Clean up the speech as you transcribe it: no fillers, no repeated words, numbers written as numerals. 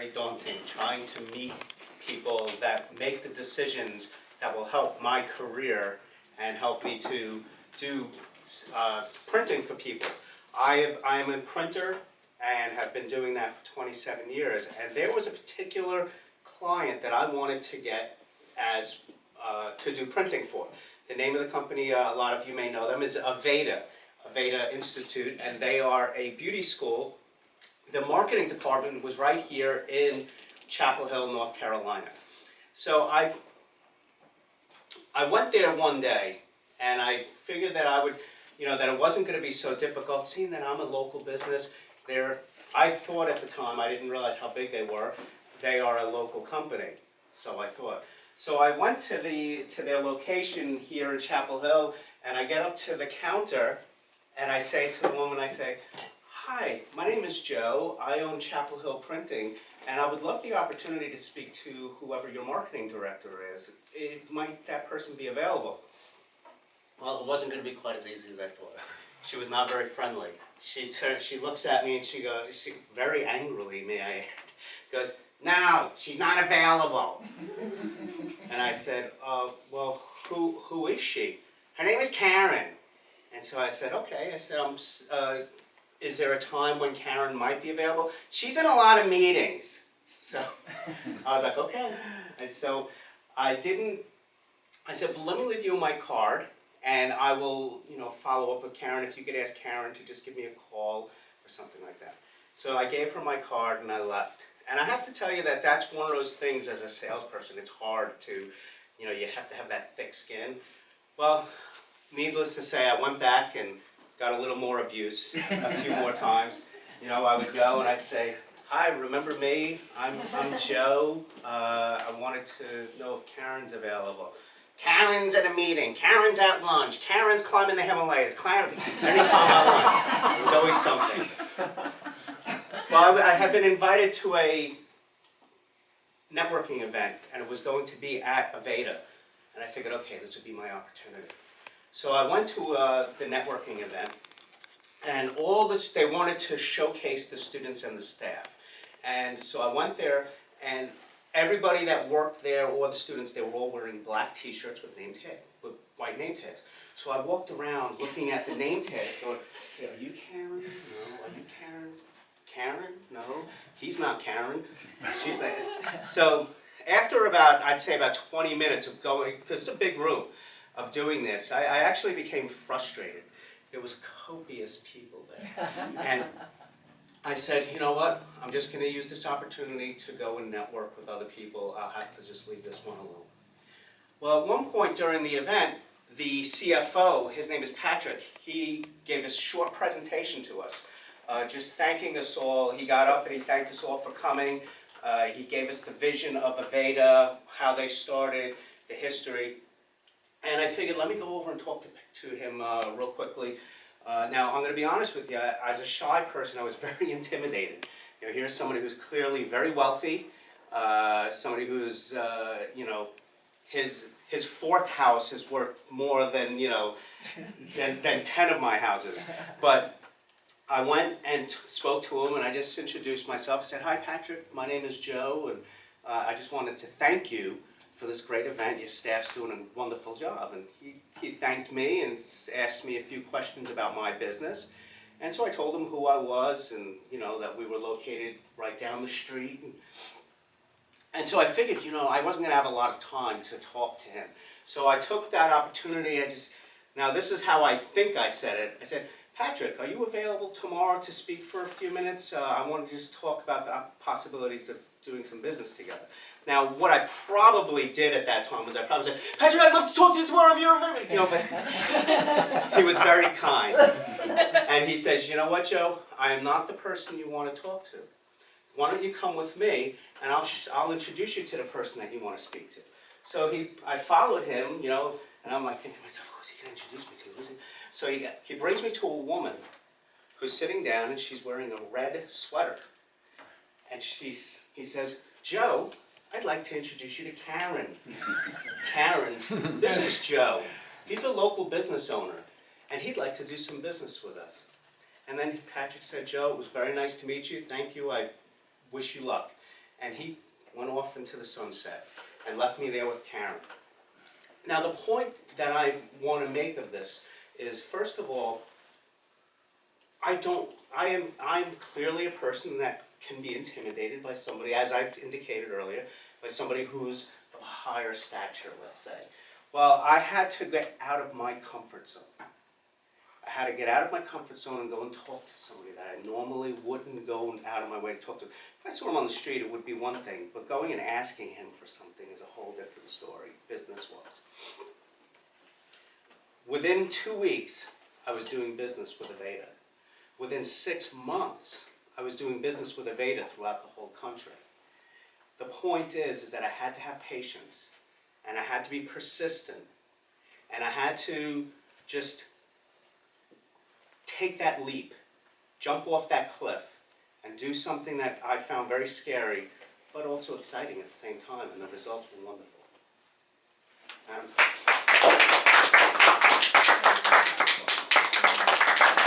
very daunting, trying to meet people that make the decisions that will help my career and help me to do printing for people. I'm a printer and have been doing that for 27 years. And there was a particular client that I wanted to get as to do printing for. The name of the company, a lot of you may know them, is Aveda Institute, and they are a beauty school. The marketing department was right here in Chapel Hill, North Carolina. So I went there one day, and I figured that I would, that it wasn't going to be so difficult, seeing that I'm a local business. I thought at the time, I didn't realize how big they were. They are a local company, so I thought. So I went to their location here in Chapel Hill, and I get up to the counter, and I say to the woman, I say, "Hi, my name is Joe. I own Chapel Hill Printing, and I would love the opportunity to speak to whoever your marketing director is. Might that person be available?" Well, it wasn't going to be quite as easy as I thought. She was not very friendly. She looks at me and she goes, very angrily, may I add, goes, "No, she's not available." And I said, "Well, who is she?" "Her name is Karen." And so I said, "Okay." I said, "Is there a time when Karen might be available?" "She's in a lot of meetings." So I was like, "Okay." And so I said, "Well, let me leave you my card, and I will, follow up with Karen. If you could ask Karen to just give me a call or something like that." So I gave her my card and I left. And I have to tell you that that's one of those things as a salesperson. It's hard to, you have to have that thick skin. Well, needless to say, I went back and got a little more abuse a few more times. I would go and I'd say, "Hi, remember me? I'm Joe. I wanted to know if Karen's available." "Karen's at a meeting. Karen's at lunch. Karen's climbing the Himalayas. Anytime I went, there was always something. Well, I had been invited to a networking event, and it was going to be at Aveda. And I figured, okay, this would be my opportunity. So I went to the networking event, and they wanted to showcase the students and the staff. And so I went there, and everybody that worked there, or the students, they were all wearing black t-shirts with white name tags. So I walked around looking at the name tags going, "Are you Karen? No. Are you Karen? Karen? No. He's not Karen." She's like, so after I'd say about 20 minutes of going, because it's a big room, of doing this, I actually became frustrated. There was copious people there. And I said, "You know what? I'm just going to use this opportunity to go and network with other people. I'll have to just leave this one alone." Well, at one point during the event, the CFO, his name is Patrick, he gave a short presentation to us, just thanking us all. He got up and he thanked us all for coming. He gave us the vision of Aveda, how they started, the history. And I figured, let me go over and talk to him real quickly. Now, I'm going to be honest with you, as a shy person, I was very intimidated. Here's somebody who's clearly very wealthy, somebody who's, his fourth house is worth more than, than 10 of my houses. But I went and spoke to him, and I just introduced myself. I said, "Hi, Patrick, my name is Joe, and I just wanted to thank you for this great event. Your staff's doing a wonderful job." And he thanked me and asked me a few questions about my business. And so I told him who I was and, that we were located right down the street. And so I figured, I wasn't going to have a lot of time to talk to him. So I took that opportunity. Now this is how I think I said it. I said, "Patrick, are you available tomorrow to speak for a few minutes? I want to just talk about the possibilities of doing some business together." Now, what I probably did at that time was I probably said, "Patrick, I'd love to talk to you tomorrow if you're available." But he was very kind. And he says, "You know what, Joe? I am not the person you want to talk to. Why don't you come with me, and I'll introduce you to the person that you want to speak to." So I followed him, and I'm like thinking to myself, who's he going to introduce me to? So he brings me to a woman who's sitting down, and she's wearing a red sweater. And he says, "Joe, I'd like to introduce you to Karen." "Karen, this is Joe. He's a local business owner, and he'd like to do some business with us." And then Patrick said, "Joe, it was very nice to meet you. Thank you. I wish you luck." and he went off into the sunset and left me there with Karen. Now the point that I want to make of this is, first of all, I'm clearly a person that can be intimidated by somebody, as I've indicated earlier, by somebody who's of a higher stature, let's say. Well, I had to get out of my comfort zone. I had to get out of my comfort zone and go and talk to somebody that I normally wouldn't go out of my way to talk to. If I saw him on the street, it would be one thing, but going and asking him for something is a whole different story, business-wise. Within 2 weeks, I was doing business with Aveda. Within 6 months, I was doing business with Aveda throughout the whole country. The point is that I had to have patience, and I had to be persistent, and I had to just take that leap, jump off that cliff, and do something that I found very scary, but also exciting at the same time, and the results were wonderful.